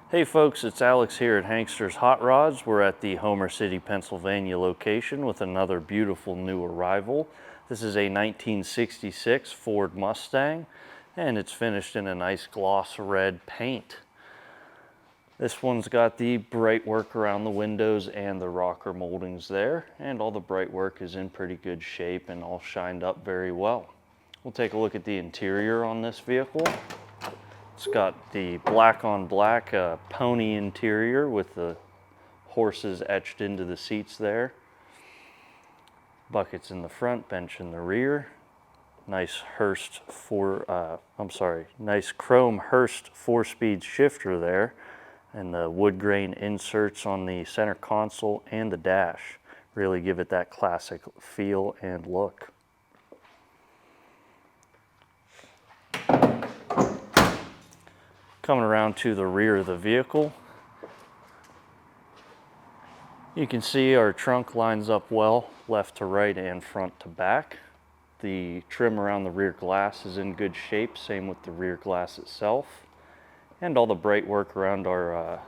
Hey folks, it's Alex here at Hankster's Hot Rods. We're at the Homer City, Pennsylvania location with another beautiful new arrival. This is a 1966 Ford Mustang and it's finished in a nice gloss red paint. This one's got the bright work around the windows and the rocker moldings there, and all the bright work is in pretty good shape and all shined up very well. We'll take a look at the interior on this vehicle. It's got the black on black pony interior with the horses etched into the seats there. Buckets in the front, bench in the rear. Nice Hurst nice chrome Hurst 4-speed shifter there, and the wood grain inserts on the center console and the dash really give it that classic feel and look. Coming around to the rear of the vehicle, you can see our trunk lines up well, left to right and front to back. The trim around the rear glass is in good shape, same with the rear glass itself. And all the bright work around our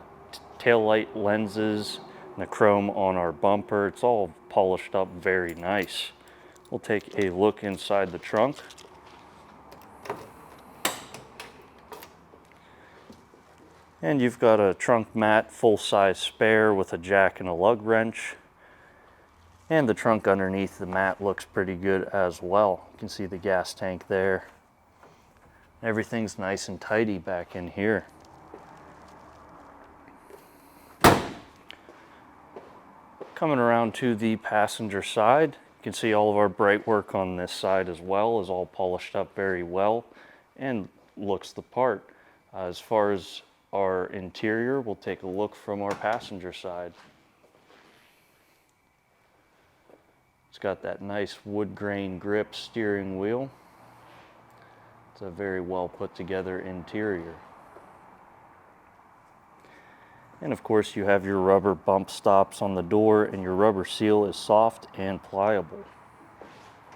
taillight lenses and the chrome on our bumper, it's all polished up very nice. We'll take a look inside the trunk. And you've got a trunk mat, full-size spare with a jack and a lug wrench. And the trunk underneath the mat looks pretty good as well. You can see the gas tank there. Everything's nice and tidy back in here. Coming around to the passenger side, you can see all of our bright work on this side as well is all polished up very well and looks the part. As far as our interior, we'll take a look from our passenger side. It's got that nice wood grain grip steering wheel. It's a very well put together interior. And of course you have your rubber bump stops on the door, and your rubber seal is soft and pliable.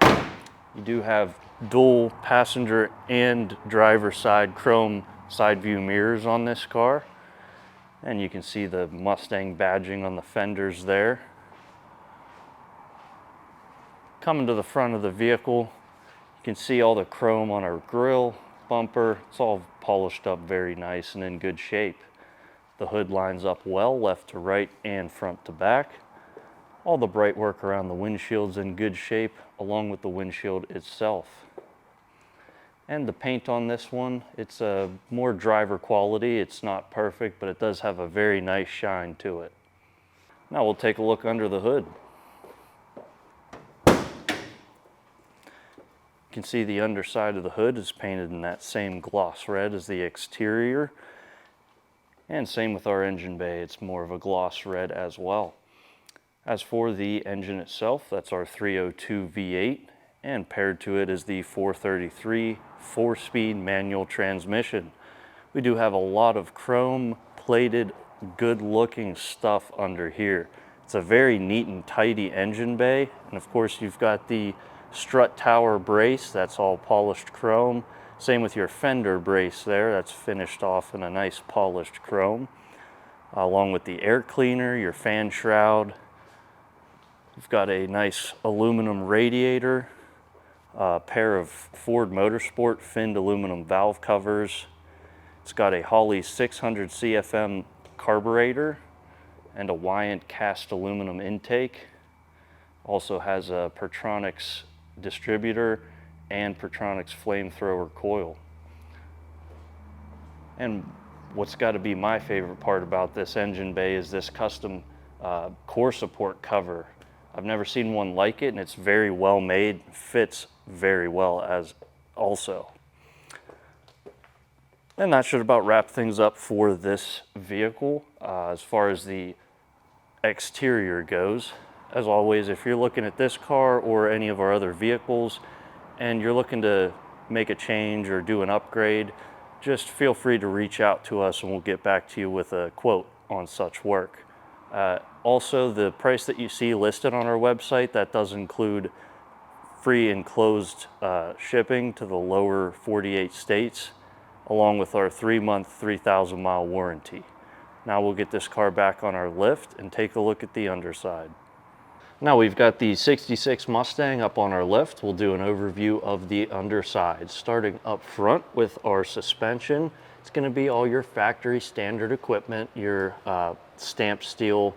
You do have dual passenger and driver side chrome side view mirrors on this car, and you can see the Mustang badging on the fenders there. Coming to the front of the vehicle, you can see all the chrome on our grille, bumper. It's all polished up very nice and in good shape. The hood lines up well, left to right and front to back. All the bright work around the windshield's in good shape, along with the windshield itself. And the paint on this one, it's a more driver quality. It's not perfect, but it does have a very nice shine to it. Now we'll take a look under the hood. You can see the underside of the hood is painted in that same gloss red as the exterior. And same with our engine bay, it's more of a gloss red as well. As for the engine itself, that's our 302 V8. And paired to it is the 433 4-speed manual transmission. We do have a lot of chrome plated, good looking stuff under here. It's a very neat and tidy engine bay, and of course you've got the strut tower brace, that's all polished chrome. Same with your fender brace there, that's finished off in a nice polished chrome. Along with the air cleaner, your fan shroud. You've got a nice aluminum radiator. A pair of Ford Motorsport finned aluminum valve covers. It's got a Holley 600 CFM carburetor and a Weiand cast aluminum intake. Also has a Pertronix distributor and Pertronix flamethrower coil. And what's got to be my favorite part about this engine bay is this custom core support cover. I've never seen one like it, and it's very well made, fits very well as also. And that should about wrap things up for this vehicle. As far as the exterior goes, as always, if you're looking at this car or any of our other vehicles and you're looking to make a change or do an upgrade, just feel free to reach out to us and we'll get back to you with a quote on such work. Also, the price that you see listed on our website, that does include free enclosed shipping to the lower 48 states, along with our 3-month, 3,000-mile warranty. Now we'll get this car back on our lift and take a look at the underside. Now we've got the 66 Mustang up on our lift. We'll do an overview of the underside. Starting up front with our suspension, it's going to be all your factory standard equipment, your stamped steel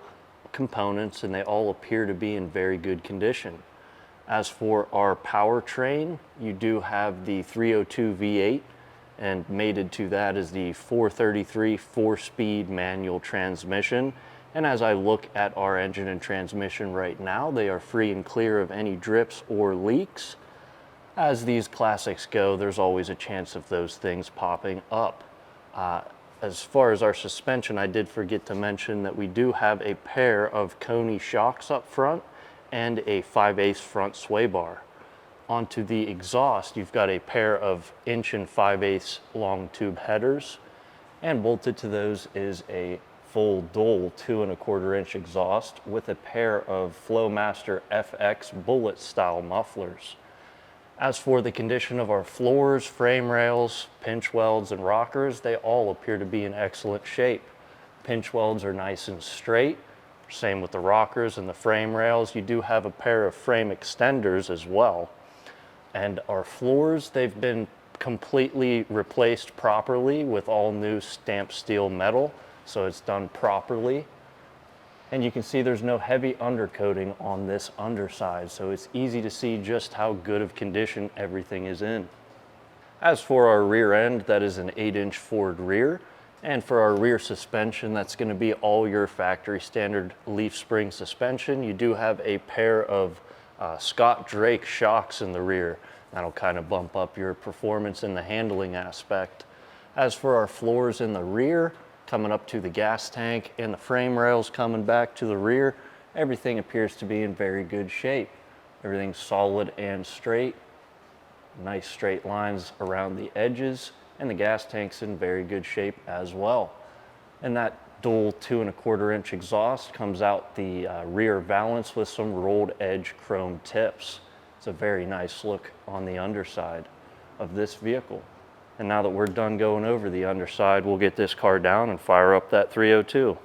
components, and they all appear to be in very good condition. As for our powertrain, you do have the 302 V8, and mated to that is the 433 4-speed manual transmission. And as I look at our engine and transmission right now, they are free and clear of any drips or leaks. As these classics go, there's always a chance of those things popping up. As far as our suspension, I did forget to mention that we do have a pair of Koni shocks up front and a 5/8 front sway bar. Onto the exhaust, you've got a pair of 1 5/8 long tube headers, and bolted to those is a full dual 2 1/4 inch exhaust with a pair of Flowmaster FX bullet style mufflers. As for the condition of our floors, frame rails, pinch welds, and rockers, they all appear to be in excellent shape. Pinch welds are nice and straight. Same with the rockers and the frame rails. You do have a pair of frame extenders as well. And our floors, they've been completely replaced properly with all new stamped steel metal, so it's done properly. And you can see there's no heavy undercoating on this underside, so it's easy to see just how good of condition everything is in. As for our rear end, that is an 8-inch Ford rear. And for our rear suspension, that's going to be all your factory standard leaf spring suspension. You do have a pair of Scott Drake shocks in the rear. That'll kind of bump up your performance in the handling aspect. As for our floors in the rear, coming up to the gas tank and the frame rails coming back to the rear, everything appears to be in very good shape. Everything's solid and straight. Nice straight lines around the edges, and the gas tank's in very good shape as well. And that dual 2 1/4 inch exhaust comes out the rear valance with some rolled edge chrome tips. It's a very nice look on the underside of this vehicle. And now that we're done going over the underside, we'll get this car down and fire up that 302.